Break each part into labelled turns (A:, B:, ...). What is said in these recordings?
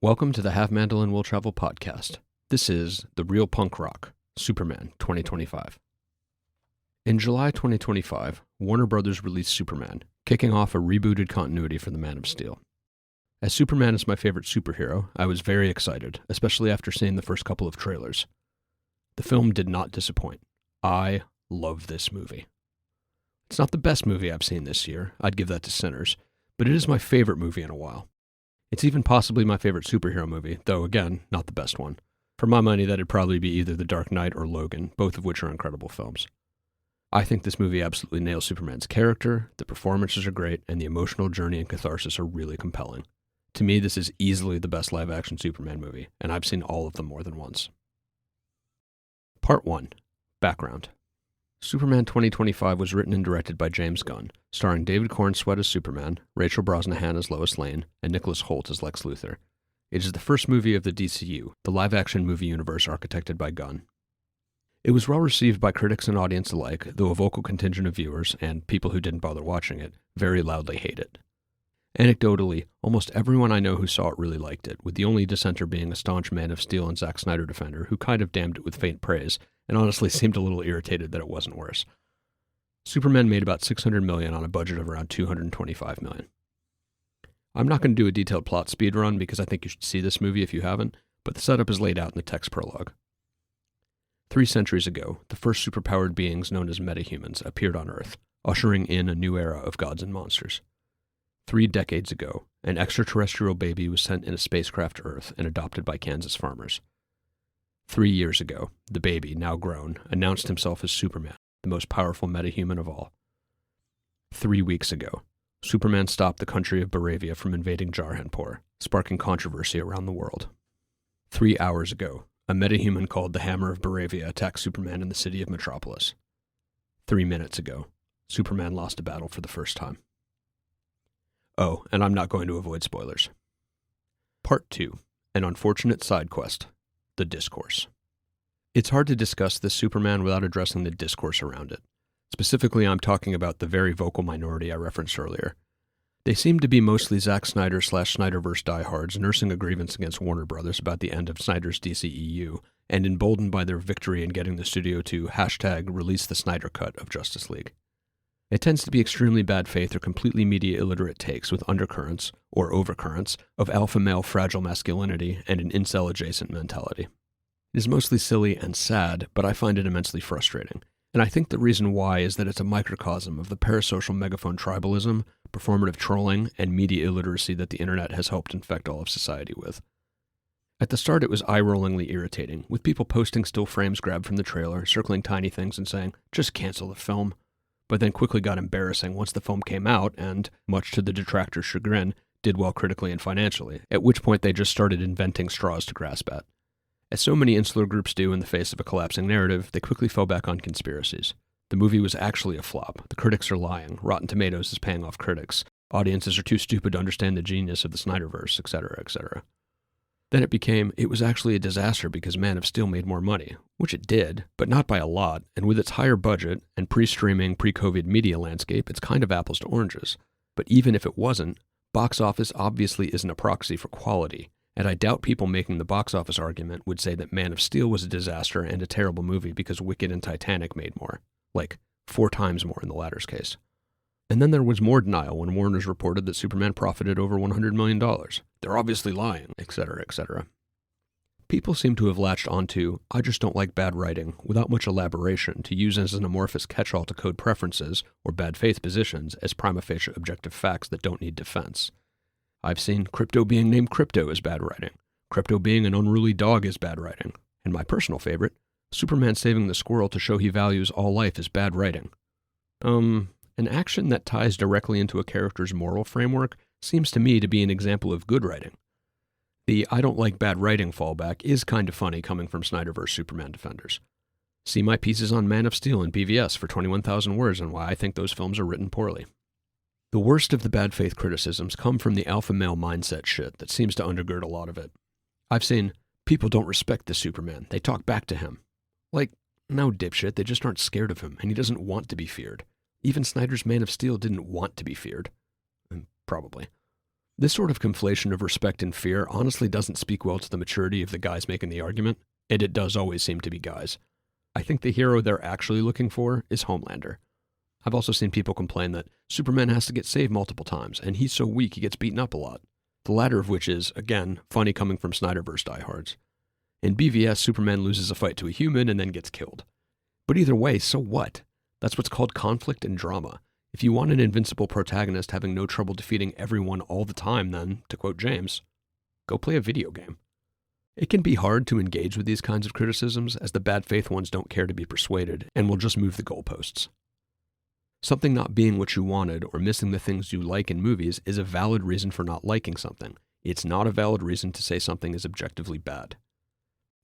A: Welcome to the Have Mandolin Will Travel podcast. This is The Real Punk Rock, Superman 2025. In July 2025, Warner Brothers released Superman, kicking off a rebooted continuity for the Man of Steel. As Superman is my favorite superhero, I was very excited, especially after seeing the first couple of trailers. The film did not disappoint. I love this movie. It's not the best movie I've seen this year, I'd give that to Sinners, but it is my favorite movie in a while. It's even possibly my favorite superhero movie, though again, not the best one. For my money, that'd probably be either The Dark Knight or Logan, both of which are incredible films. I think this movie absolutely nails Superman's character, the performances are great, and the emotional journey and catharsis are really compelling. To me, this is easily the best live-action Superman movie, and I've seen all of them more than once. Part 1. Background. Superman 2025 was written and directed by James Gunn, starring David Corenswet as Superman, Rachel Brosnahan as Lois Lane, and Nicholas Hoult as Lex Luthor. It is the first movie of the DCU, the live-action movie universe architected by Gunn. It was well received by critics and audience alike, though a vocal contingent of viewers, and people who didn't bother watching it, very loudly hate it. Anecdotally, almost everyone I know who saw it really liked it, with the only dissenter being a staunch Man of Steel and Zack Snyder defender who kind of damned it with faint praise, and honestly seemed a little irritated that it wasn't worse. Superman made about $600 million on a budget of around $225 million. I'm not going to do a detailed plot speedrun because I think you should see this movie if you haven't, but the setup is laid out in the text prologue. 3 centuries ago, the first superpowered beings known as metahumans appeared on Earth, ushering in a new era of gods and monsters. 3 decades ago, an extraterrestrial baby was sent in a spacecraft to Earth and adopted by Kansas farmers. 3 years ago, the baby, now grown, announced himself as Superman, the most powerful metahuman of all. 3 weeks ago, Superman stopped the country of Baravia from invading Jarhanpur, sparking controversy around the world. 3 hours ago, a metahuman called the Hammer of Baravia attacked Superman in the city of Metropolis. 3 minutes ago, Superman lost a battle for the first time. Oh, and I'm not going to avoid spoilers. Part 2. An unfortunate side quest. The discourse. It's hard to discuss this Superman without addressing the discourse around it. Specifically, I'm talking about the very vocal minority I referenced earlier. They seem to be mostly Zack Snyder/Snyderverse diehards nursing a grievance against Warner Brothers about the end of Snyder's DCEU, and emboldened by their victory in getting the studio to #release the Snyder Cut of Justice League. It tends to be extremely bad faith or completely media illiterate takes with undercurrents, or overcurrents, of alpha male fragile masculinity and an incel-adjacent mentality. It is mostly silly and sad, but I find it immensely frustrating. And I think the reason why is that it's a microcosm of the parasocial megaphone tribalism, performative trolling, and media illiteracy that the internet has helped infect all of society with. At the start, it was eye-rollingly irritating, with people posting still frames grabbed from the trailer, circling tiny things and saying, just cancel the film. But then quickly got embarrassing once the film came out and, much to the detractors' chagrin, did well critically and financially, at which point they just started inventing straws to grasp at. As so many insular groups do in the face of a collapsing narrative, they quickly fell back on conspiracies. The movie was actually a flop. The critics are lying. Rotten Tomatoes is paying off critics. Audiences are too stupid to understand the genius of the Snyderverse, etc., etc. Then it was actually a disaster because Man of Steel made more money, which it did, but not by a lot, and with its higher budget and pre-streaming, pre-COVID media landscape, it's kind of apples to oranges. But even if it wasn't, box office obviously isn't a proxy for quality, and I doubt people making the box office argument would say that Man of Steel was a disaster and a terrible movie because Wicked and Titanic made more. Like, 4 times more in the latter's case. And then there was more denial when Warner's reported that Superman profited over $100 million. They're obviously lying, etc., etc. People seem to have latched onto, I just don't like bad writing, without much elaboration, to use as an amorphous catch-all to code preferences, or bad faith positions, as prima facie objective facts that don't need defense. I've seen crypto being named crypto as bad writing. Crypto being an unruly dog is bad writing. And my personal favorite, Superman saving the squirrel to show he values all life is bad writing. An action that ties directly into a character's moral framework seems to me to be an example of good writing. The I don't like bad writing fallback is kind of funny coming from Snyderverse Superman defenders. See my pieces on Man of Steel and BVS for 21,000 words on why I think those films are written poorly. The worst of the bad faith criticisms come from the alpha male mindset shit that seems to undergird a lot of it. I've seen, people don't respect the Superman, they talk back to him. Like, no dipshit, they just aren't scared of him, and he doesn't want to be feared. Even Snyder's Man of Steel didn't want to be feared. Probably. This sort of conflation of respect and fear honestly doesn't speak well to the maturity of the guys making the argument, and it does always seem to be guys. I think the hero they're actually looking for is Homelander. I've also seen people complain that Superman has to get saved multiple times, and he's so weak he gets beaten up a lot. The latter of which is, again, funny coming from Snyderverse diehards. In BVS, Superman loses a fight to a human and then gets killed. But either way, so what? That's what's called conflict and drama. If you want an invincible protagonist having no trouble defeating everyone all the time, then, to quote James, go play a video game. It can be hard to engage with these kinds of criticisms, as the bad faith ones don't care to be persuaded and will just move the goalposts. Something not being what you wanted or missing the things you like in movies is a valid reason for not liking something. It's not a valid reason to say something is objectively bad.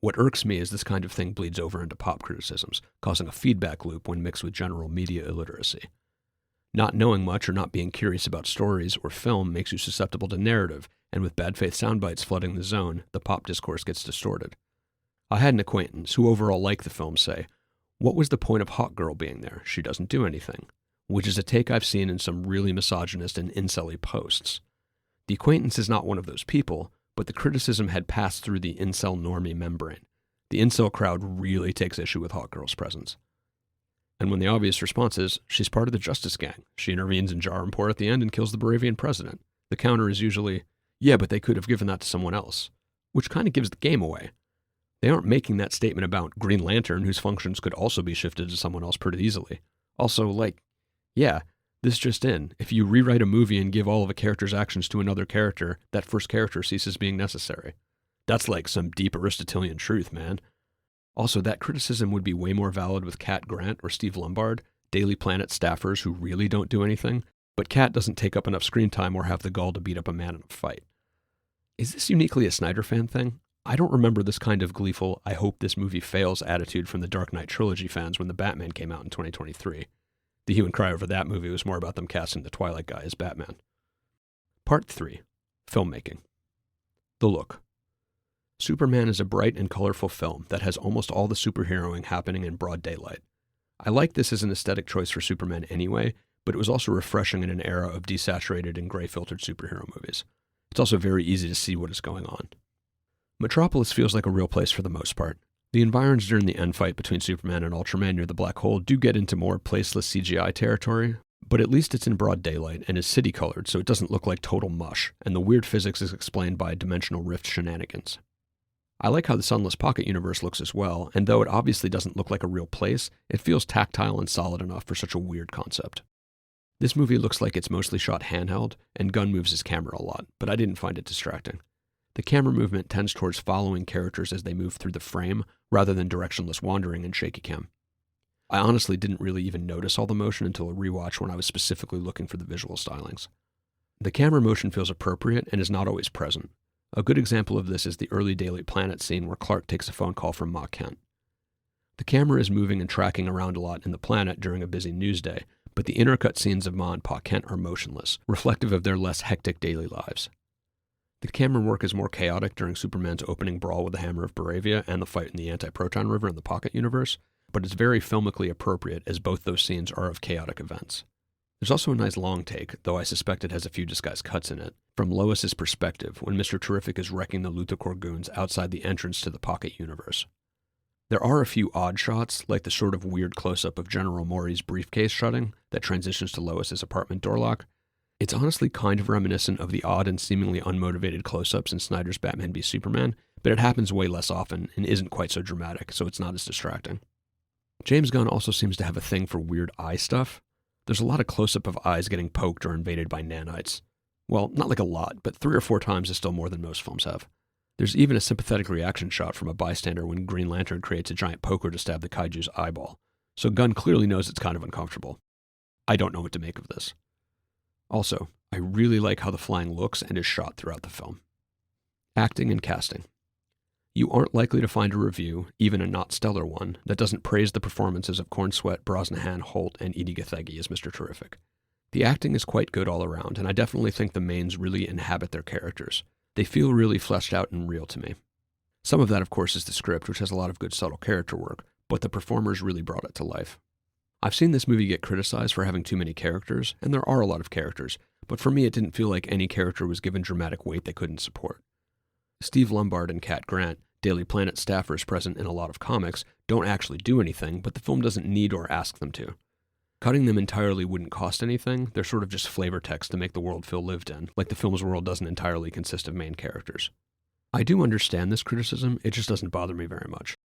A: What irks me is this kind of thing bleeds over into pop criticisms, causing a feedback loop when mixed with general media illiteracy. Not knowing much or not being curious about stories or film makes you susceptible to narrative, and with bad faith soundbites flooding the zone, the pop discourse gets distorted. I had an acquaintance who overall liked the film say, "What was the point of Hot Girl being there? She doesn't do anything," which is a take I've seen in some really misogynist and incel-y posts. The acquaintance is not one of those people, but the criticism had passed through the incel normie membrane. The incel crowd really takes issue with Hot Girl's presence. And when the obvious response is, she's part of the Justice Gang, she intervenes in Jar Report at the end and kills the Baravian president, the counter is usually, yeah, but they could have given that to someone else, which kind of gives the game away. They aren't making that statement about Green Lantern, whose functions could also be shifted to someone else pretty easily. Also, yeah, this just in. If you rewrite a movie and give all of a character's actions to another character, that first character ceases being necessary. That's like some deep Aristotelian truth, man. Also, that criticism would be way more valid with Cat Grant or Steve Lombard, Daily Planet staffers who really don't do anything, but Cat doesn't take up enough screen time or have the gall to beat up a man in a fight. Is this uniquely a Snyder fan thing? I don't remember this kind of gleeful, I hope this movie fails attitude from the Dark Knight trilogy fans when The Batman came out in 2023. The hue and cry over that movie was more about them casting the Twilight guy as Batman. Part 3. Filmmaking. The look. Superman is a bright and colorful film that has almost all the superheroing happening in broad daylight. I like this as an aesthetic choice for Superman anyway, but it was also refreshing in an era of desaturated and gray-filtered superhero movies. It's also very easy to see what is going on. Metropolis feels like a real place for the most part. The environs during the end fight between Superman and Ultraman near the Black Hole do get into more placeless CGI territory, but at least it's in broad daylight and is city-colored so it doesn't look like total mush, and the weird physics is explained by dimensional rift shenanigans. I like how the Sunless Pocket universe looks as well, and though it obviously doesn't look like a real place, it feels tactile and solid enough for such a weird concept. This movie looks like it's mostly shot handheld, and Gunn moves his camera a lot, but I didn't find it distracting. The camera movement tends towards following characters as they move through the frame, rather than directionless wandering and shaky cam. I honestly didn't really even notice all the motion until a rewatch when I was specifically looking for the visual stylings. The camera motion feels appropriate and is not always present. A good example of this is the early Daily Planet scene where Clark takes a phone call from Ma Kent. The camera is moving and tracking around a lot in the planet during a busy news day, but the intercut scenes of Ma and Pa Kent are motionless, reflective of their less hectic daily lives. The camera work is more chaotic during Superman's opening brawl with the Hammer of Baravia and the fight in the Anti-Proton River in the Pocket universe, but it's very filmically appropriate as both those scenes are of chaotic events. There's also a nice long take, though I suspect it has a few disguised cuts in it, from Lois's perspective when Mr. Terrific is wrecking the Luthor goons outside the entrance to the Pocket universe. There are a few odd shots, like the sort of weird close-up of General Mori's briefcase shutting that transitions to Lois's apartment door lock. It's honestly kind of reminiscent of the odd and seemingly unmotivated close-ups in Snyder's Batman v Superman, but it happens way less often and isn't quite so dramatic, so it's not as distracting. James Gunn also seems to have a thing for weird eye stuff. There's a lot of close-up of eyes getting poked or invaded by nanites. Well, not like a lot, but 3 or 4 times is still more than most films have. There's even a sympathetic reaction shot from a bystander when Green Lantern creates a giant poker to stab the kaiju's eyeball, so Gunn clearly knows it's kind of uncomfortable. I don't know what to make of this. Also, I really like how the flying looks and is shot throughout the film. Acting and casting. You aren't likely to find a review, even a not stellar one, that doesn't praise the performances of Cornsweet, Brosnahan, Holt, and Edie Gathegi as Mr. Terrific. The acting is quite good all around, and I definitely think the mains really inhabit their characters. They feel really fleshed out and real to me. Some of that, of course, is the script, which has a lot of good subtle character work, but the performers really brought it to life. I've seen this movie get criticized for having too many characters, and there are a lot of characters, but for me it didn't feel like any character was given dramatic weight they couldn't support. Steve Lombard and Cat Grant, Daily Planet staffers present in a lot of comics, don't actually do anything, but the film doesn't need or ask them to. Cutting them entirely wouldn't cost anything, they're sort of just flavor text to make the world feel lived in, like the film's world doesn't entirely consist of main characters. I do understand this criticism, it just doesn't bother me very much.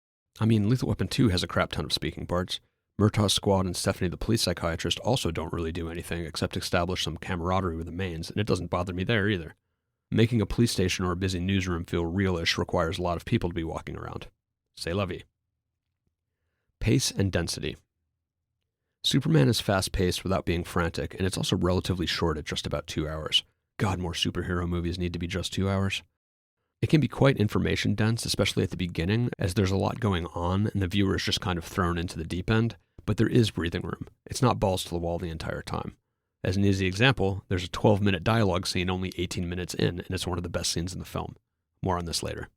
A: I mean, Lethal Weapon 2 has a crap ton of speaking parts. Murtaugh's squad and Stephanie the police psychiatrist also don't really do anything except establish some camaraderie with the mains, and it doesn't bother me there either. Making a police station or a busy newsroom feel realish requires a lot of people to be walking around. C'est la vie. Pace and density. Superman is fast-paced without being frantic, and it's also relatively short at just about 2 hours. God, more superhero movies need to be just 2 hours. It can be quite information-dense, especially at the beginning, as there's a lot going on and the viewer is just kind of thrown into the deep end, but there is breathing room. It's not balls to the wall the entire time. As an easy example, there's a 12-minute dialogue scene only 18 minutes in, and it's one of the best scenes in the film. More on this later.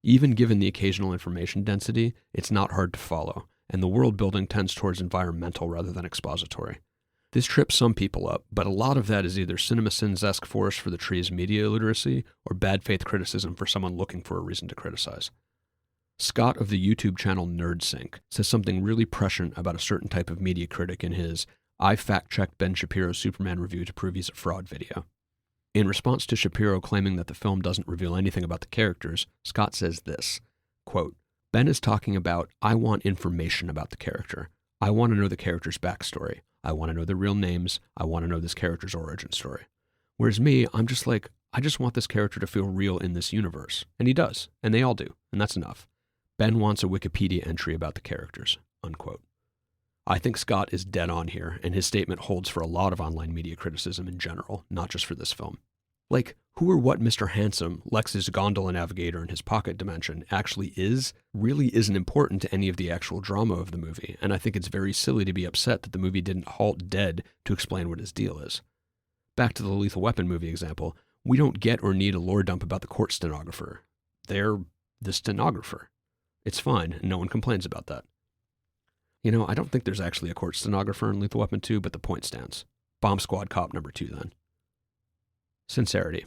A: Even given the occasional information density, it's not hard to follow, and the world building tends towards environmental rather than expository. This trips some people up, but a lot of that is either CinemaSins-esque force for the tree's media illiteracy or bad faith criticism for someone looking for a reason to criticize. Scott of the YouTube channel NerdSync says something really prescient about a certain type of media critic in his "I fact-checked Ben Shapiro's Superman review to prove he's a fraud" video. In response to Shapiro claiming that the film doesn't reveal anything about the characters, Scott says this, quote, "Ben is talking about, I want information about the character. I want to know the character's backstory. I want to know their real names. I want to know this character's origin story. Whereas me, I'm just like, I just want this character to feel real in this universe. And he does. And they all do. And that's enough. Ben wants a Wikipedia entry about the characters." Unquote. I think Scott is dead on here, and his statement holds for a lot of online media criticism in general, not just for this film. Like, who or what Mr. Handsome, Lex's gondola navigator in his pocket dimension, actually is, really isn't important to any of the actual drama of the movie, and I think it's very silly to be upset that the movie didn't halt dead to explain what his deal is. Back to the Lethal Weapon movie example, we don't get or need a lore dump about the court stenographer. They're the stenographer. It's fine, and no one complains about that. You know, I don't think there's actually a court stenographer in Lethal Weapon 2, but the point stands. Bomb Squad Cop number 2, then. Sincerity.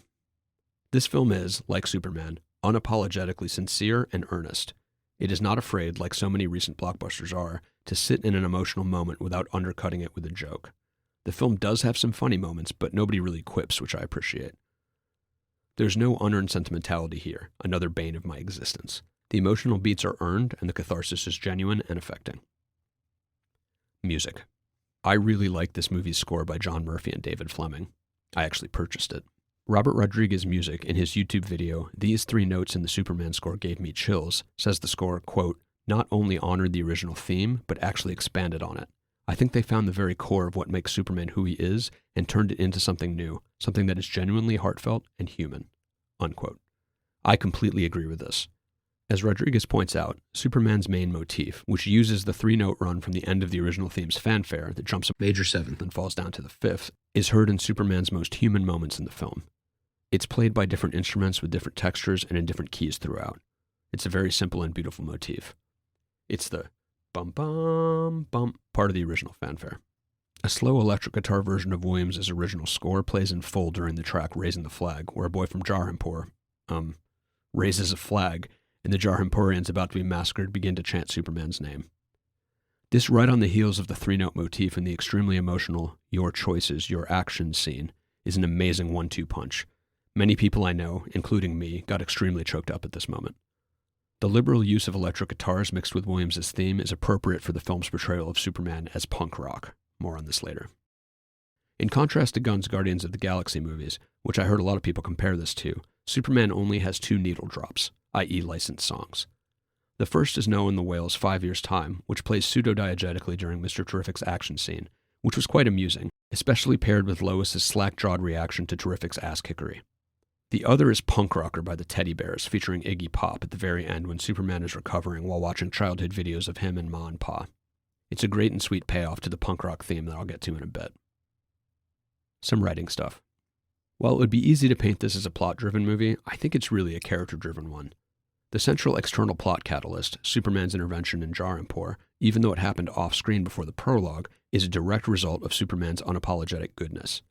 A: This film is, like Superman, unapologetically sincere and earnest. It is not afraid, like so many recent blockbusters are, to sit in an emotional moment without undercutting it with a joke. The film does have some funny moments, but nobody really quips, which I appreciate. There's no unearned sentimentality here, another bane of my existence. The emotional beats are earned, and the catharsis is genuine and affecting. Music. I really like this movie's score by John Murphy and David Fleming. I actually purchased it. Robert Rodriguez's music in his YouTube video, "These 3 notes in the Superman score gave me chills," says the score, quote, "not only honored the original theme, but actually expanded on it. I think they found the very core of what makes Superman who he is and turned it into something new, something that is genuinely heartfelt and human." Unquote. I completely agree with this. As Rodriguez points out, Superman's main motif, which uses the 3-note run from the end of the original theme's fanfare that jumps a major 7th and falls down to the 5th, is heard in Superman's most human moments in the film. It's played by different instruments with different textures and in different keys throughout. It's a very simple and beautiful motif. It's the bum-bum-bum part of the original fanfare. A slow electric guitar version of Williams' original score plays in full during the track Raising the Flag, where a boy from Jarhimpur, raises a flag, and the Jarhimpurians about to be massacred begin to chant Superman's name. This right on the heels of the 3-note motif and the extremely emotional "your choices, your actions" scene is an amazing 1-2 punch. Many people I know, including me, got extremely choked up at this moment. The liberal use of electric guitars mixed with Williams' theme is appropriate for the film's portrayal of Superman as punk rock. More on this later. In contrast to Gunn's Guardians of the Galaxy movies, which I heard a lot of people compare this to, Superman only has 2 needle drops, i.e. licensed songs. The first is Noah and the Whale's 5 Years' Time, which plays pseudo-diegetically during Mr. Terrific's action scene, which was quite amusing, especially paired with Lois's slack-jawed reaction to Terrific's ass-kickery. The other is Punk Rocker by the Teddy Bears, featuring Iggy Pop at the very end when Superman is recovering while watching childhood videos of him and Ma and Pa. It's a great and sweet payoff to the punk rock theme that I'll get to in a bit. Some writing stuff. While it would be easy to paint this as a plot-driven movie, I think it's really a character-driven one. The central external plot catalyst, Superman's intervention in Jarhimpur, even though it happened off-screen before the prologue, is a direct result of Superman's unapologetic goodness.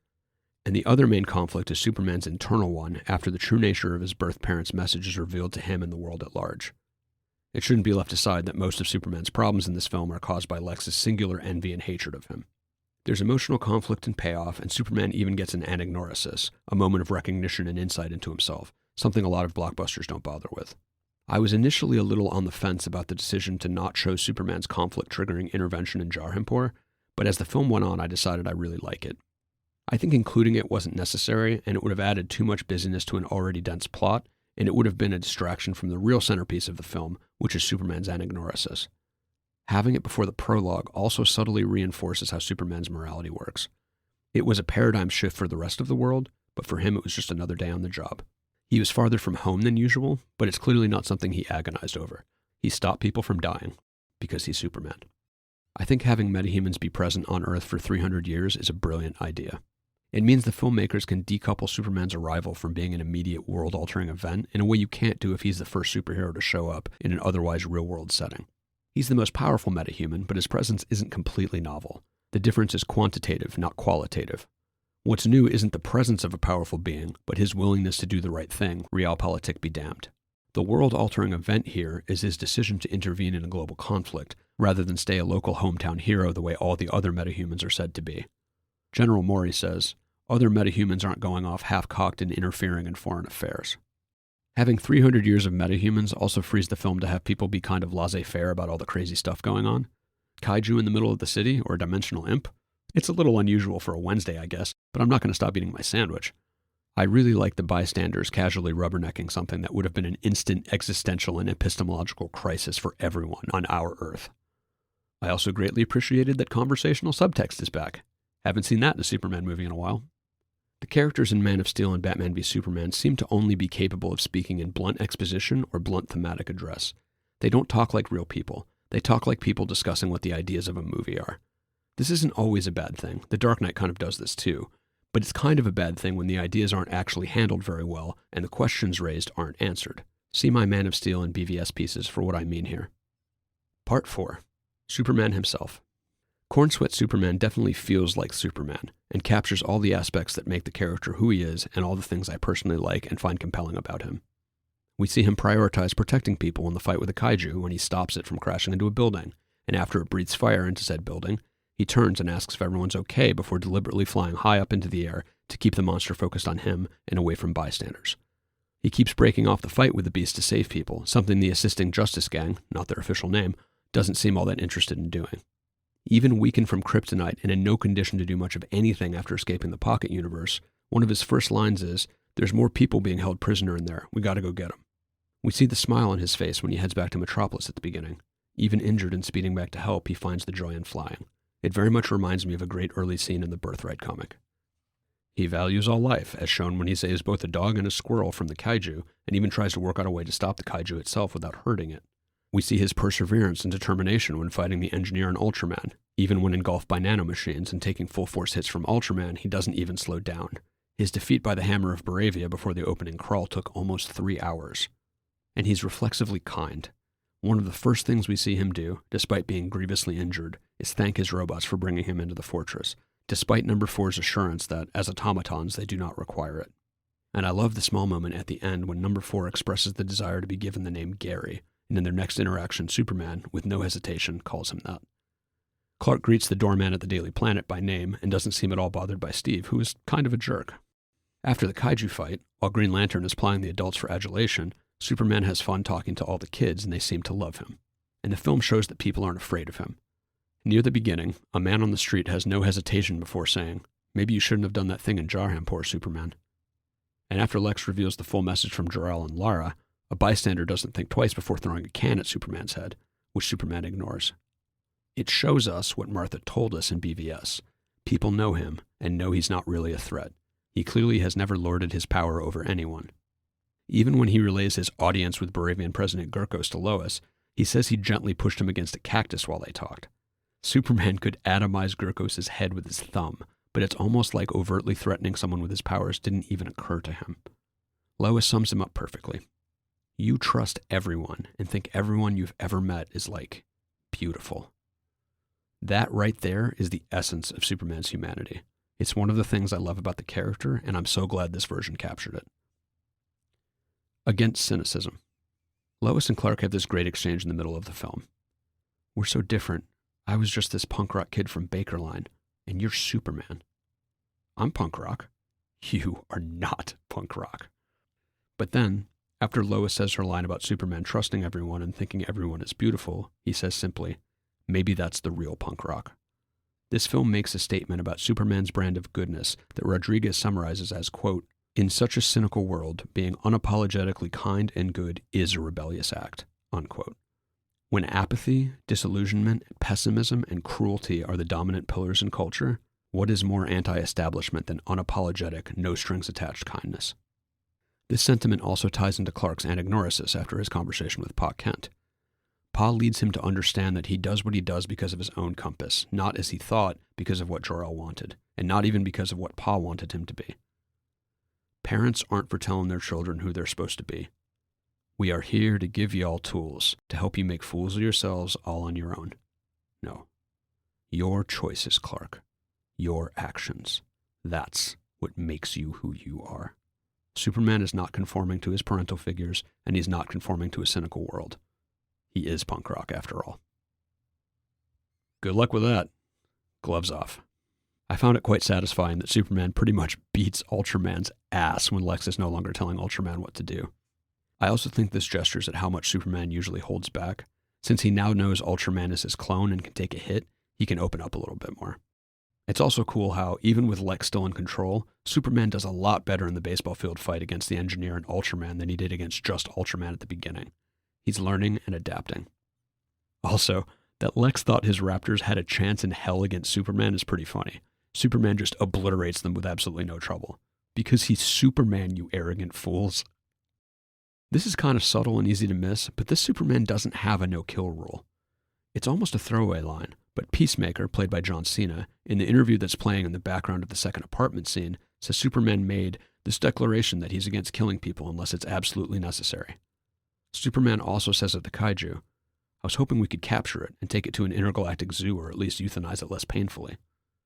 A: And the other main conflict is Superman's internal one after the true nature of his birth parents' message is revealed to him and the world at large. It shouldn't be left aside that most of Superman's problems in this film are caused by Lex's singular envy and hatred of him. There's emotional conflict and payoff, and Superman even gets an anagnorisis, a moment of recognition and insight into himself, something a lot of blockbusters don't bother with. I was initially a little on the fence about the decision to not show Superman's conflict-triggering intervention in Jarhimpur, but as the film went on, I decided I really like it. I think including it wasn't necessary, and it would have added too much busyness to an already dense plot, and it would have been a distraction from the real centerpiece of the film, which is Superman's anagnorisis. Having it before the prologue also subtly reinforces how Superman's morality works. It was a paradigm shift for the rest of the world, but for him it was just another day on the job. He was farther from home than usual, but it's clearly not something he agonized over. He stopped people from dying, because he's Superman. I think having metahumans be present on Earth for 300 years is a brilliant idea. It means the filmmakers can decouple Superman's arrival from being an immediate world-altering event in a way you can't do if he's the first superhero to show up in an otherwise real-world setting. He's the most powerful metahuman, but his presence isn't completely novel. The difference is quantitative, not qualitative. What's new isn't the presence of a powerful being, but his willingness to do the right thing, realpolitik be damned. The world-altering event here is his decision to intervene in a global conflict, rather than stay a local hometown hero the way all the other metahumans are said to be. General Mori says, other metahumans aren't going off half-cocked and interfering in foreign affairs. Having 300 years of metahumans also frees the film to have people be kind of laissez-faire about all the crazy stuff going on. Kaiju in the middle of the city, or a dimensional imp? It's a little unusual for a Wednesday, I guess, but I'm not going to stop eating my sandwich. I really like the bystanders casually rubbernecking something that would have been an instant existential and epistemological crisis for everyone on our Earth. I also greatly appreciated that conversational subtext is back. Haven't seen that in a Superman movie in a while. The characters in Man of Steel and Batman v Superman seem to only be capable of speaking in blunt exposition or blunt thematic address. They don't talk like real people. They talk like people discussing what the ideas of a movie are. This isn't always a bad thing. The Dark Knight kind of does this too. But it's kind of a bad thing when the ideas aren't actually handled very well and the questions raised aren't answered. See my Man of Steel and BVS pieces for what I mean here. Part 4. Superman himself. Corn Sweat Superman definitely feels like Superman, and captures all the aspects that make the character who he is and all the things I personally like and find compelling about him. We see him prioritize protecting people in the fight with a kaiju when he stops it from crashing into a building, and after it breathes fire into said building, he turns and asks if everyone's okay before deliberately flying high up into the air to keep the monster focused on him and away from bystanders. He keeps breaking off the fight with the beast to save people, something the assisting Justice Gang, not their official name, doesn't seem all that interested in doing. Even weakened from kryptonite and in no condition to do much of anything after escaping the Pocket Universe, one of his first lines is, "There's more people being held prisoner in there. We gotta go get them." We see the smile on his face when he heads back to Metropolis at the beginning. Even injured and speeding back to help, he finds the joy in flying. It very much reminds me of a great early scene in the Birthright comic. He values all life, as shown when he saves both a dog and a squirrel from the kaiju, and even tries to work out a way to stop the kaiju itself without hurting it. We see his perseverance and determination when fighting the Engineer and Ultraman. Even when engulfed by nanomachines and taking full-force hits from Ultraman, he doesn't even slow down. His defeat by the Hammer of Baravia before the opening crawl took almost 3 hours. And he's reflexively kind. One of the first things we see him do, despite being grievously injured, is thank his robots for bringing him into the fortress, despite Number 4's assurance that, as automatons, they do not require it. And I love the small moment at the end when Number 4 expresses the desire to be given the name Gary, and in their next interaction, Superman, with no hesitation, calls him that. Clark greets the doorman at the Daily Planet by name and doesn't seem at all bothered by Steve, who is kind of a jerk. After the kaiju fight, while Green Lantern is plying the adults for adulation, Superman has fun talking to all the kids and they seem to love him. And the film shows that people aren't afraid of him. Near the beginning, a man on the street has no hesitation before saying, "Maybe you shouldn't have done that thing in Jarhimpur, Superman." And after Lex reveals the full message from Jor-El and Lara, a bystander doesn't think twice before throwing a can at Superman's head, which Superman ignores. It shows us what Martha told us in BVS. People know him and know he's not really a threat. He clearly has never lorded his power over anyone. Even when he relays his audience with Baravian President Gurkos to Lois, he says he gently pushed him against a cactus while they talked. Superman could atomize Gurkos' head with his thumb, but it's almost like overtly threatening someone with his powers didn't even occur to him. Lois sums him up perfectly. You trust everyone and think everyone you've ever met is like beautiful. That right there is the essence of Superman's humanity. It's one of the things I love about the character, and I'm so glad this version captured it. Against cynicism. Lois and Clark have this great exchange in the middle of the film. We're so different. I was just this punk rock kid from Bakerline, and you're Superman. I'm punk rock. You are not punk rock. But then, after Lois says her line about Superman trusting everyone and thinking everyone is beautiful, he says simply, maybe that's the real punk rock. This film makes a statement about Superman's brand of goodness that Rodriguez summarizes as, quote, in such a cynical world, being unapologetically kind and good is a rebellious act, unquote. When apathy, disillusionment, pessimism, and cruelty are the dominant pillars in culture, what is more anti-establishment than unapologetic, no-strings-attached kindness? This sentiment also ties into Clark's anagnorisis after his conversation with Pa Kent. Pa leads him to understand that he does what he does because of his own compass, not as he thought because of what Jor-El wanted, and not even because of what Pa wanted him to be. Parents aren't for telling their children who they're supposed to be. We are here to give y'all tools to help you make fools of yourselves all on your own. No. Your choices, Clark. Your actions. That's what makes you who you are. Superman is not conforming to his parental figures, and he's not conforming to a cynical world. He is punk rock, after all. Good luck with that. Gloves off. I found it quite satisfying that Superman pretty much beats Ultraman's ass when Lex is no longer telling Ultraman what to do. I also think this gestures at how much Superman usually holds back. Since he now knows Ultraman is his clone and can take a hit, he can open up a little bit more. It's also cool how, even with Lex still in control, Superman does a lot better in the baseball field fight against the Engineer and Ultraman than he did against just Ultraman at the beginning. He's learning and adapting. Also, that Lex thought his Raptors had a chance in hell against Superman is pretty funny. Superman just obliterates them with absolutely no trouble. Because he's Superman, you arrogant fools. This is kind of subtle and easy to miss, but this Superman doesn't have a no-kill rule. It's almost a throwaway line, but Peacemaker, played by John Cena, in the interview that's playing in the background of the second apartment scene, says Superman made this declaration that he's against killing people unless it's absolutely necessary. Superman also says of the kaiju, I was hoping we could capture it and take it to an intergalactic zoo or at least euthanize it less painfully.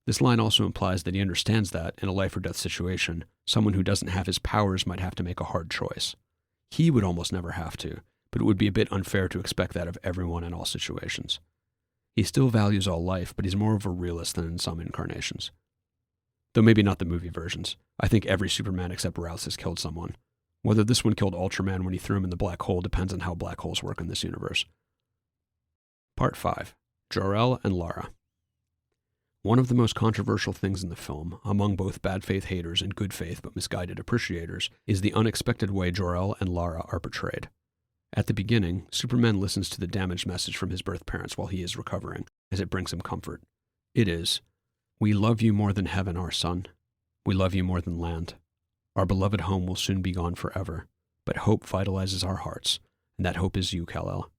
A: This line also implies that he understands that, in a life-or-death situation, someone who doesn't have his powers might have to make a hard choice. He would almost never have to, but it would be a bit unfair to expect that of everyone in all situations. He still values all life, but he's more of a realist than in some incarnations. Though maybe not the movie versions. I think every Superman except Routh has killed someone. Whether this one killed Ultraman when he threw him in the black hole depends on how black holes work in this universe. Part 5. Jor-El and Lara. One of the most controversial things in the film, among both bad faith haters and good faith but misguided appreciators, is the unexpected way Jor-El and Lara are portrayed. At the beginning, Superman listens to the damaged message from his birth parents while he is recovering, as it brings him comfort. It is, we love you more than heaven, our son. We love you more than land. Our beloved home will soon be gone forever, but hope vitalizes our hearts, and that hope is you, Kal-El.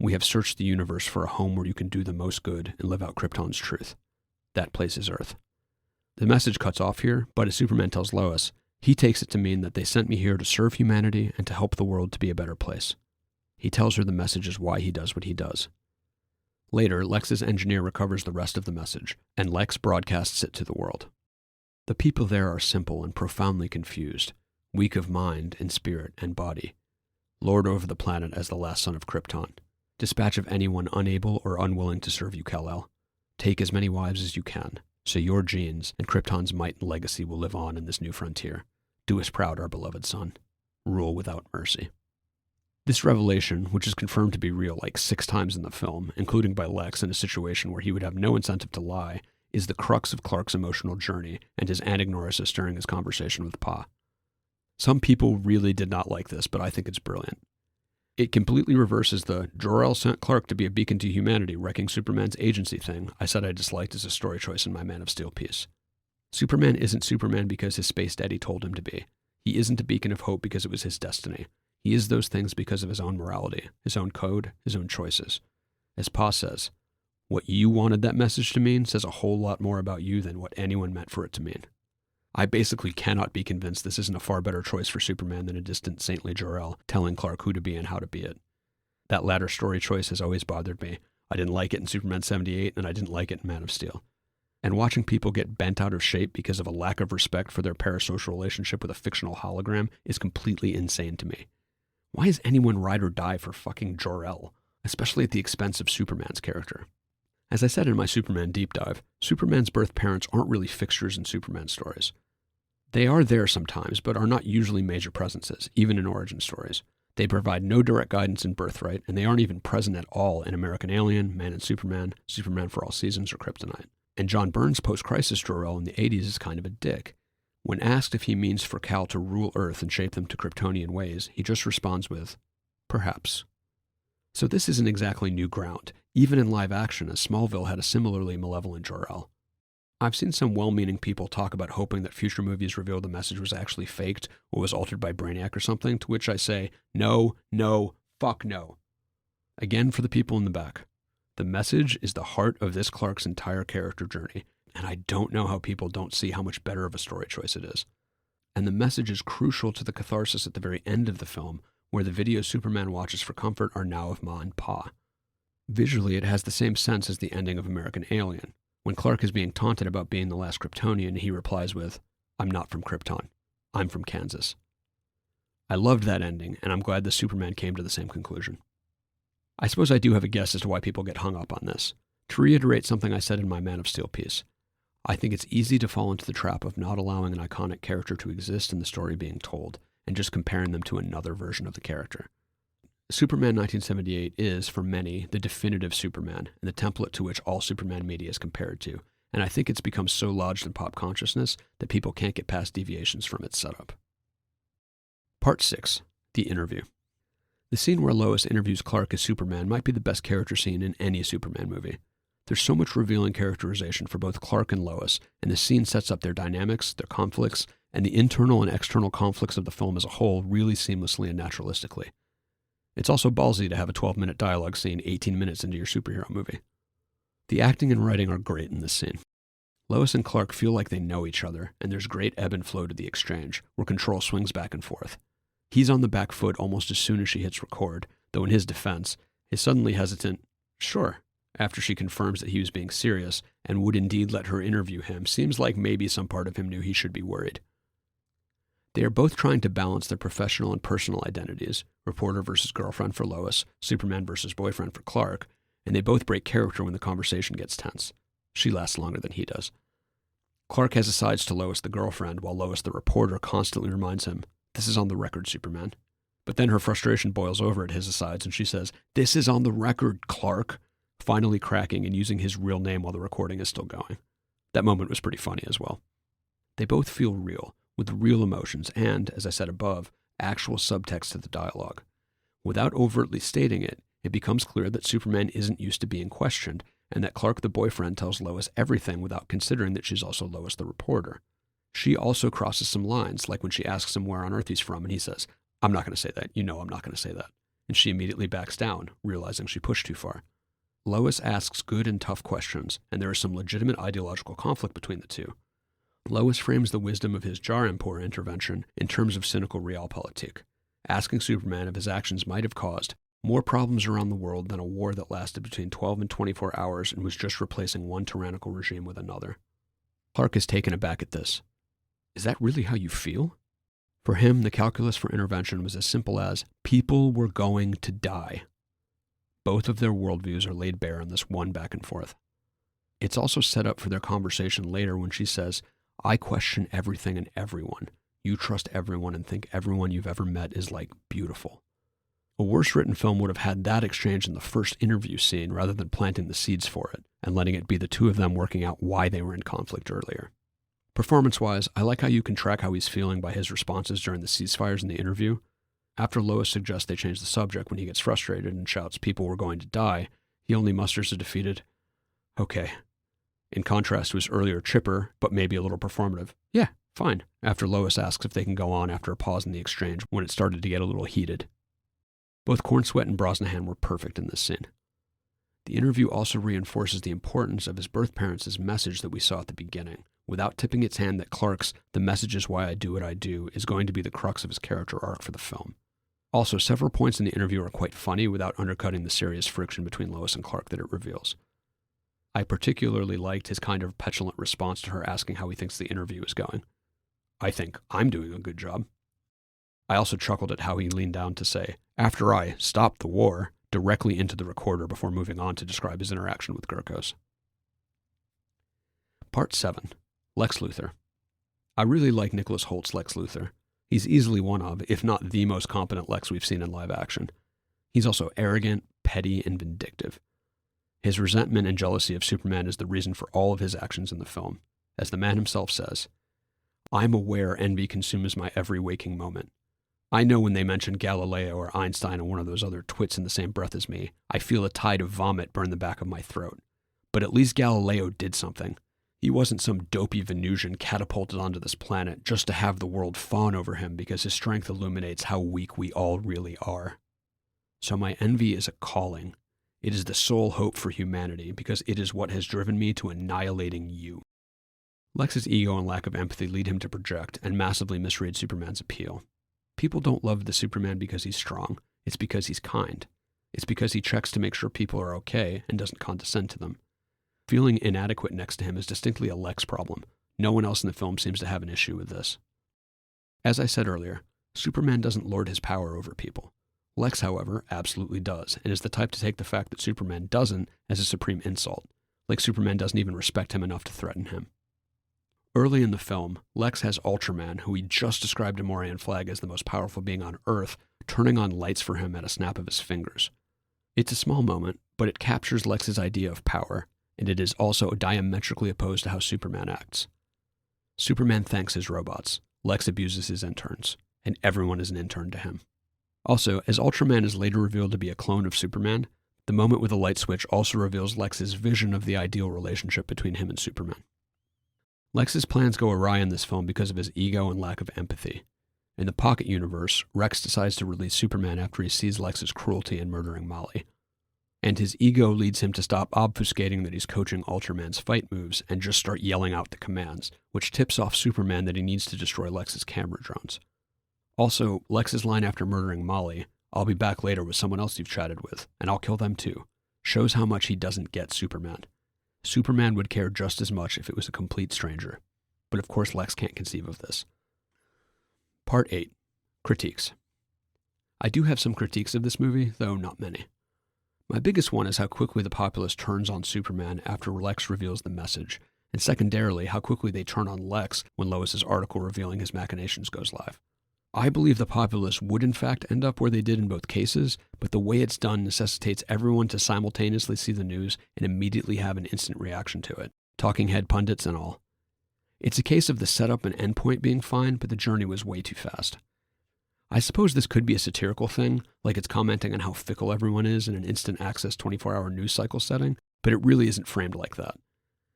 A: We have searched the universe for a home where you can do the most good and live out Krypton's truth. That place is Earth. The message cuts off here, but as Superman tells Lois, he takes it to mean that they sent me here to serve humanity and to help the world to be a better place. He tells her the message is why he does what he does. Later, Lex's engineer recovers the rest of the message, and Lex broadcasts it to the world. The people there are simple and profoundly confused, weak of mind and spirit and body. Lord over the planet as the last son of Krypton. Dispatch of anyone unable or unwilling to serve you, Kal-El. Take as many wives as you can, so your genes and Krypton's might and legacy will live on in this new frontier. Do us proud, our beloved son. Rule without mercy. This revelation, which is confirmed to be real like 6 times in the film, including by Lex in a situation where he would have no incentive to lie, is the crux of Clark's emotional journey and his anagnorisis during his conversation with Pa. Some people really did not like this, but I think it's brilliant. It completely reverses the Jor-El sent Clark to be a beacon to humanity, wrecking Superman's agency thing I said I disliked as a story choice in my Man of Steel piece. Superman isn't Superman because his space daddy told him to be. He isn't a beacon of hope because it was his destiny. He is those things because of his own morality, his own code, his own choices. As Pa says, what you wanted that message to mean says a whole lot more about you than what anyone meant for it to mean. I basically cannot be convinced this isn't a far better choice for Superman than a distant saintly Jor-El telling Clark who to be and how to be it. That latter story choice has always bothered me. I didn't like it in Superman 78, and I didn't like it in Man of Steel. And watching people get bent out of shape because of a lack of respect for their parasocial relationship with a fictional hologram is completely insane to me. Why is anyone ride or die for fucking Jor-El, especially at the expense of Superman's character? As I said in my Superman deep dive, Superman's birth parents aren't really fixtures in Superman stories. They are there sometimes, but are not usually major presences, even in origin stories. They provide no direct guidance in Birthright, and they aren't even present at all in American Alien, Man and Superman, Superman for All Seasons, or Kryptonite. And John Byrne's post-crisis Jor-El in the 80s is kind of a dick. When asked if he means for Kal to rule Earth and shape them to Kryptonian ways, he just responds with, perhaps. So this isn't exactly new ground, even in live action, as Smallville had a similarly malevolent Jor-El. I've seen some well-meaning people talk about hoping that future movies reveal the message was actually faked or was altered by Brainiac or something, to which I say, no, fuck no. Again, for the people in the back. The message is the heart of this Clark's entire character journey, and I don't know how people don't see how much better of a story choice it is. And the message is crucial to the catharsis at the very end of the film, where the videos Superman watches for comfort are now of Ma and Pa. Visually, it has the same sense as the ending of American Alien. When Clark is being taunted about being the last Kryptonian, he replies with, I'm not from Krypton. I'm from Kansas. I loved that ending, and I'm glad the Superman came to the same conclusion. I suppose I do have a guess as to why people get hung up on this. To reiterate something I said in my Man of Steel piece, I think it's easy to fall into the trap of not allowing an iconic character to exist in the story being told, and just comparing them to another version of the character. Superman 1978 is, for many, the definitive Superman, and the template to which all Superman media is compared to, and I think it's become so lodged in pop consciousness that people can't get past deviations from its setup. Part 6. The Interview. The scene where Lois interviews Clark as Superman might be the best character scene in any Superman movie. There's so much revealing characterization for both Clark and Lois, and the scene sets up their dynamics, their conflicts, and the internal and external conflicts of the film as a whole really seamlessly and naturalistically. It's also ballsy to have a 12-minute dialogue scene 18 minutes into your superhero movie. The acting and writing are great in this scene. Lois and Clark feel like they know each other, and there's great ebb and flow to the exchange, where control swings back and forth. He's on the back foot almost as soon as she hits record, though in his defense, his suddenly hesitant, sure, after she confirms that he was being serious and would indeed let her interview him, seems like maybe some part of him knew he should be worried. They are both trying to balance their professional and personal identities, reporter versus girlfriend for Lois, Superman versus boyfriend for Clark, and they both break character when the conversation gets tense. She lasts longer than he does. Clark has asides to Lois the girlfriend, while Lois the reporter constantly reminds him, this is on the record, Superman. But then her frustration boils over at his asides and she says, this is on the record, Clark, finally cracking and using his real name while the recording is still going. That moment was pretty funny as well. They both feel real, with real emotions and, as I said above, actual subtext to the dialogue. Without overtly stating it, it becomes clear that Superman isn't used to being questioned, and that Clark the boyfriend tells Lois everything without considering that she's also Lois the reporter. She also crosses some lines, like when she asks him where on Earth he's from, and he says, I'm not going to say that. You know I'm not going to say that. And she immediately backs down, realizing she pushed too far. Lois asks good and tough questions, and there is some legitimate ideological conflict between the two. Lois frames the wisdom of his Jar-Empor intervention in terms of cynical realpolitik, asking Superman if his actions might have caused more problems around the world than a war that lasted between 12 and 24 hours and was just replacing one tyrannical regime with another. Clark is taken aback at this. Is that really how you feel? For him, the calculus for intervention was as simple as, people were going to die. Both of their worldviews are laid bare in this one back and forth. It's also set up for their conversation later when she says, I question everything and everyone. You trust everyone and think everyone you've ever met is, like, beautiful. A worse written film would have had that exchange in the first interview scene rather than planting the seeds for it and letting it be the two of them working out why they were in conflict earlier. Performance-wise, I like how you can track how he's feeling by his responses during the ceasefires in the interview. After Lois suggests they change the subject when he gets frustrated and shouts people were going to die, he only musters a defeated, okay. In contrast to his earlier chipper, but maybe a little performative, yeah, fine, after Lois asks if they can go on after a pause in the exchange when it started to get a little heated. Both Cornsweet and Brosnahan were perfect in this scene. The interview also reinforces the importance of his birth parents' message that we saw at the beginning, without tipping its hand that Clark's "the message is why I do what I do" is going to be the crux of his character arc for the film. Also, several points in the interview are quite funny without undercutting the serious friction between Lois and Clark that it reveals. I particularly liked his kind of petulant response to her asking how he thinks the interview is going. I think I'm doing a good job. I also chuckled at how he leaned down to say, after I stopped the war, directly into the recorder before moving on to describe his interaction with Gurkos. Part 7. Lex Luthor. I really like Nicholas Holt's Lex Luthor. He's easily one of, if not the most competent Lex we've seen in live action. He's also arrogant, petty, and vindictive. His resentment and jealousy of Superman is the reason for all of his actions in the film. As the man himself says, I'm aware envy consumes my every waking moment. I know when they mention Galileo or Einstein or one of those other twits in the same breath as me, I feel a tide of vomit burn the back of my throat. But at least Galileo did something. He wasn't some dopey Venusian catapulted onto this planet just to have the world fawn over him because his strength illuminates how weak we all really are. So my envy is a calling. It is the sole hope for humanity because it is what has driven me to annihilating you. Lex's ego and lack of empathy lead him to project and massively misread Superman's appeal. People don't love the Superman because he's strong. It's because he's kind. It's because he checks to make sure people are okay and doesn't condescend to them. Feeling inadequate next to him is distinctly a Lex problem. No one else in the film seems to have an issue with this. As I said earlier, Superman doesn't lord his power over people. Lex, however, absolutely does, and is the type to take the fact that Superman doesn't as a supreme insult, like Superman doesn't even respect him enough to threaten him. Early in the film, Lex has Ultraman, who he just described to Morian Flag as the most powerful being on Earth, turning on lights for him at a snap of his fingers. It's a small moment, but it captures Lex's idea of power, and it is also diametrically opposed to how Superman acts. Superman thanks his robots, Lex abuses his interns, and everyone is an intern to him. Also, as Ultraman is later revealed to be a clone of Superman, the moment with the light switch also reveals Lex's vision of the ideal relationship between him and Superman. Lex's plans go awry in this film because of his ego and lack of empathy. In the Pocket Universe, Rex decides to release Superman after he sees Lex's cruelty in murdering Molly. And his ego leads him to stop obfuscating that he's coaching Ultraman's fight moves and just start yelling out the commands, which tips off Superman that he needs to destroy Lex's camera drones. Also, Lex's line after murdering Molly, "I'll be back later with someone else you've chatted with, and I'll kill them too," shows how much he doesn't get Superman. Superman would care just as much if it was a complete stranger. But of course Lex can't conceive of this. Part 8. Critiques. I do have some critiques of this movie, though not many. My biggest one is how quickly the populace turns on Superman after Lex reveals the message, and secondarily, how quickly they turn on Lex when Lois's article revealing his machinations goes live. I believe the populace would in fact end up where they did in both cases, but the way it's done necessitates everyone to simultaneously see the news and immediately have an instant reaction to it, talking head pundits and all. It's a case of the setup and endpoint being fine, but the journey was way too fast. I suppose this could be a satirical thing, like it's commenting on how fickle everyone is in an instant access 24-hour news cycle setting, but it really isn't framed like that.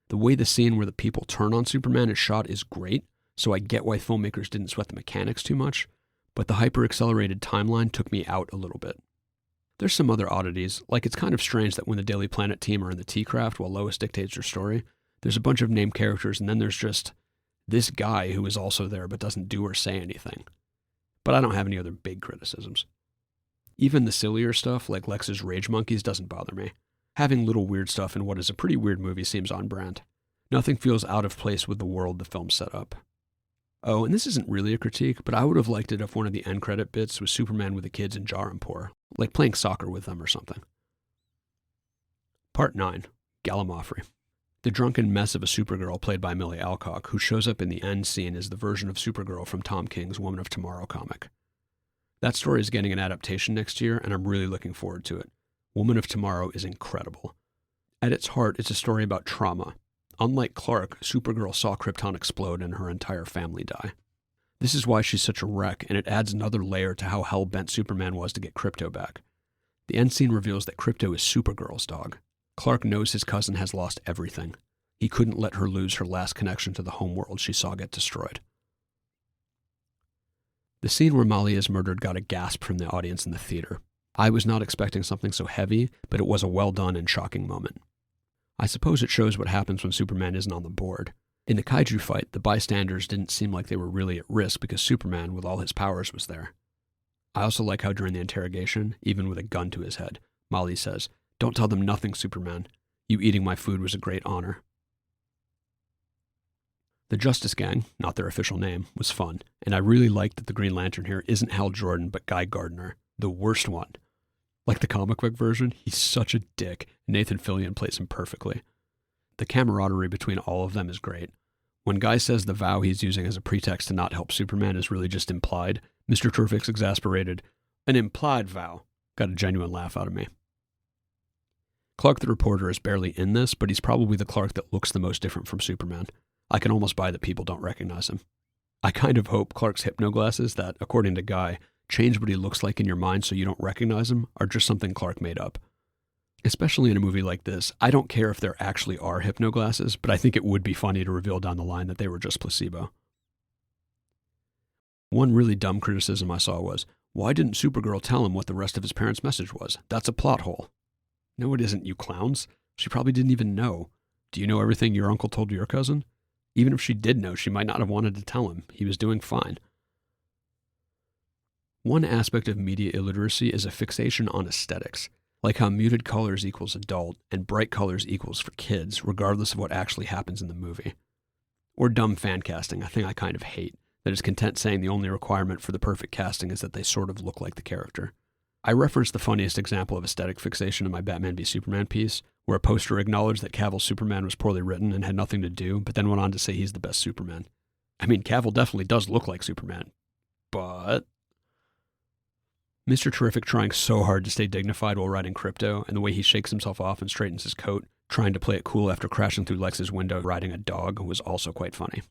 A: The way the scene where the people turn on Superman is shot is great, so I get why filmmakers didn't sweat the mechanics too much, but the hyper-accelerated timeline took me out a little bit. There's some other oddities, like it's kind of strange that when the Daily Planet team are in the T-Craft while Lois dictates her story, there's a bunch of named characters and then there's just this guy who is also there but doesn't do or say anything. But I don't have any other big criticisms. Even the sillier stuff, like Lex's Rage Monkeys, doesn't bother me. Having little weird stuff in what is a pretty weird movie seems on brand. Nothing feels out of place with the world the film set up. Oh, and this isn't really a critique, but I would have liked it if one of the end credit bits was Superman with the kids in Jaranpur, like playing soccer with them or something. Part 9. Gallimaufry. The drunken mess of a Supergirl played by Millie Alcock, who shows up in the end scene as the version of Supergirl from Tom King's Woman of Tomorrow comic. That story is getting an adaptation next year, and I'm really looking forward to it. Woman of Tomorrow is incredible. At its heart, it's a story about trauma. Unlike Clark, Supergirl saw Krypton explode and her entire family die. This is why she's such a wreck, and it adds another layer to how hell-bent Superman was to get Krypto back. The end scene reveals that Krypto is Supergirl's dog. Clark knows his cousin has lost everything. He couldn't let her lose her last connection to the homeworld she saw get destroyed. The scene where Molly is murdered got a gasp from the audience in the theater. I was not expecting something so heavy, but it was a well-done and shocking moment. I suppose it shows what happens when Superman isn't on the board. In the kaiju fight, the bystanders didn't seem like they were really at risk because Superman, with all his powers, was there. I also like how during the interrogation, even with a gun to his head, Molly says, "Don't tell them nothing, Superman. You eating my food was a great honor. The Justice Gang, not their official name, was fun, and I really liked that the Green Lantern here isn't Hal Jordan but Guy Gardner, the worst one. Like the comic book version, he's such a dick, and Nathan Fillion plays him perfectly. The camaraderie between all of them is great. When Guy says the vow he's using as a pretext to not help Superman is really just implied, Mr. Terrific's exasperated, "An implied vow," got a genuine laugh out of me. Clark the Reporter is barely in this, but he's probably the Clark that looks the most different from Superman. I can almost buy that people don't recognize him. I kind of hope Clark's hypno-glasses that, according to Guy, change what he looks like in your mind so you don't recognize him are just something Clark made up. Especially in a movie like this, I don't care if there actually are hypno-glasses, but I think it would be funny to reveal down the line that they were just placebo. One really dumb criticism I saw was, why didn't Supergirl tell him what the rest of his parents' message was? That's a plot hole. No, it isn't, you clowns. She probably didn't even know. Do you know everything your uncle told your cousin? Even if she did know, she might not have wanted to tell him. He was doing fine. One aspect of media illiteracy is a fixation on aesthetics, like how muted colors equals adult and bright colors equals for kids, regardless of what actually happens in the movie. Or dumb fan casting, a thing I kind of hate, that is content saying the only requirement for the perfect casting is that they sort of look like the character. I referenced the funniest example of aesthetic fixation in my Batman v Superman piece, where a poster acknowledged that Cavill's Superman was poorly written and had nothing to do, but then went on to say he's the best Superman. I mean, Cavill definitely does look like Superman, but Mr. Terrific trying so hard to stay dignified while riding Krypto, and the way he shakes himself off and straightens his coat, trying to play it cool after crashing through Lex's window riding a dog, was also quite funny.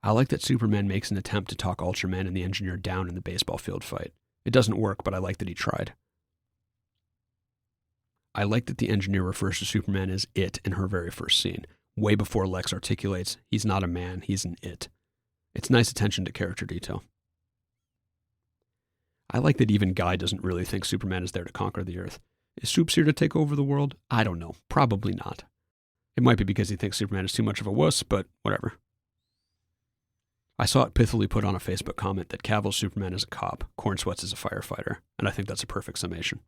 A: I like that Superman makes an attempt to talk Ultraman and the Engineer down in the baseball field fight. It doesn't work, but I like that he tried. I like that the Engineer refers to Superman as it in her very first scene, way before Lex articulates, he's not a man, he's an it. It's nice attention to character detail. I like that even Guy doesn't really think Superman is there to conquer the Earth. Is Supes here to take over the world? I don't know. Probably not. It might be because he thinks Superman is too much of a wuss, but whatever. I saw it pithily put on a Facebook comment that Cavill's Superman is a cop, Corn Sweats is a firefighter, and I think that's a perfect summation.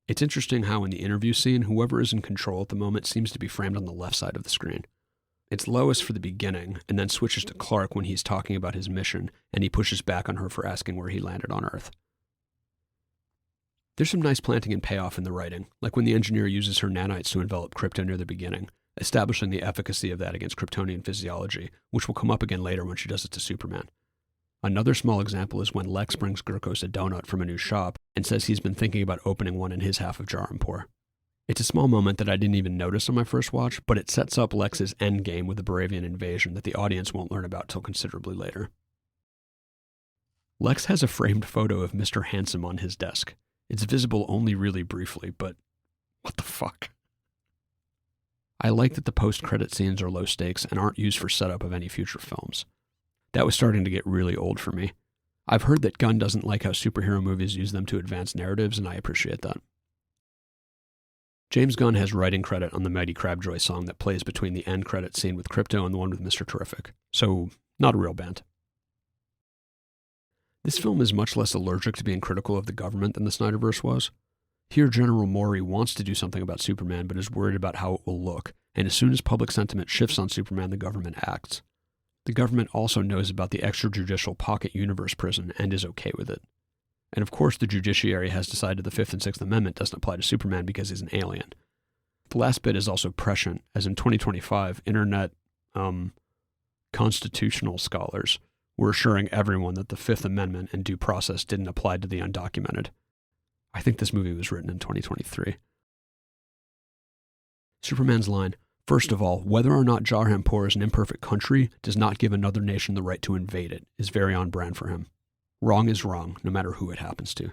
A: It's interesting how in the interview scene, whoever is in control at the moment seems to be framed on the left side of the screen. It's Lois for the beginning, and then switches to Clark when he's talking about his mission, and he pushes back on her for asking where he landed on Earth. There's some nice planting and payoff in the writing, like when the Engineer uses her nanites to envelop Krypto near the beginning, establishing the efficacy of that against Kryptonian physiology, which will come up again later when she does it to Superman. Another small example is when Lex brings Gurkos a donut from a new shop and says he's been thinking about opening one in his half of Jarampur. It's a small moment that I didn't even notice on my first watch, but it sets up Lex's endgame with the Baravian invasion that the audience won't learn about till considerably later. Lex has a framed photo of Mr. Handsome on his desk. It's visible only really briefly, but what the fuck? I like that the post-credit scenes are low stakes and aren't used for setup of any future films. That was starting to get really old for me. I've heard that Gunn doesn't like how superhero movies use them to advance narratives, and I appreciate that. James Gunn has writing credit on the Mighty Crabjoy song that plays between the end credit scene with Krypto and the one with Mr. Terrific, so not a real band. This film is much less allergic to being critical of the government than the Snyderverse was. Here, General Mori wants to do something about Superman, but is worried about how it will look, and as soon as public sentiment shifts on Superman, the government acts. The government also knows about the extrajudicial pocket universe prison and is okay with it. And of course, the judiciary has decided the Fifth and Sixth Amendment doesn't apply to Superman because he's an alien. The last bit is also prescient, as in 2025, internet, constitutional scholars were assuring everyone that the Fifth Amendment and due process didn't apply to the undocumented. I think this movie was written in 2023. Superman's line, "First of all, whether or not Jarampur is an imperfect country does not give another nation the right to invade it," is very on brand for him. Wrong is wrong, no matter who it happens to.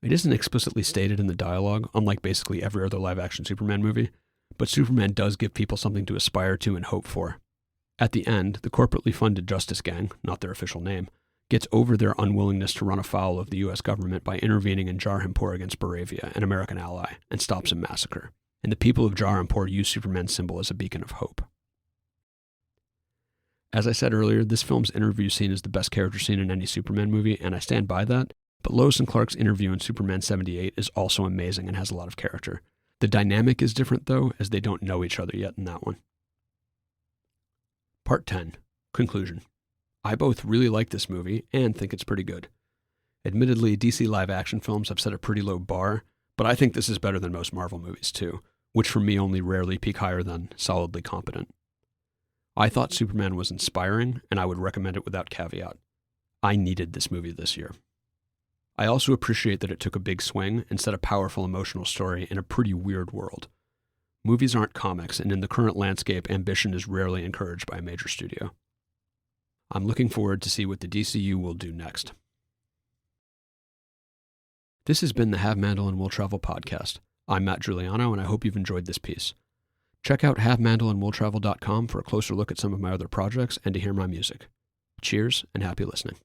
A: It isn't explicitly stated in the dialogue, unlike basically every other live-action Superman movie, but Superman does give people something to aspire to and hope for. At the end, the corporately funded Justice Gang, not their official name, gets over their unwillingness to run afoul of the U.S. government by intervening in Jarampur against Baravia, an American ally, and stops a massacre. And the people of Jarampur use Superman's symbol as a beacon of hope. As I said earlier, this film's interview scene is the best character scene in any Superman movie, and I stand by that, But Lois and Clark's interview in Superman 78 is also amazing and has a lot of character. The dynamic is different, though, as they don't know each other yet in that one. Part 10. Conclusion. I both really like this movie and think it's pretty good. Admittedly, DC live-action films have set a pretty low bar, but I think this is better than most Marvel movies, too, which for me only rarely peak higher than solidly competent. I thought Superman was inspiring, and I would recommend it without caveat. I needed this movie this year. I also appreciate that it took a big swing and set a powerful emotional story in a pretty weird world. Movies aren't comics, and in the current landscape, ambition is rarely encouraged by a major studio. I'm looking forward to see what the DCU will do next. This has been the Have Mandel and Will Travel podcast. I'm Matt Giuliano, and I hope you've enjoyed this piece. Check out havemandelandwilltravel.com for a closer look at some of my other projects and to hear my music. Cheers, and happy listening.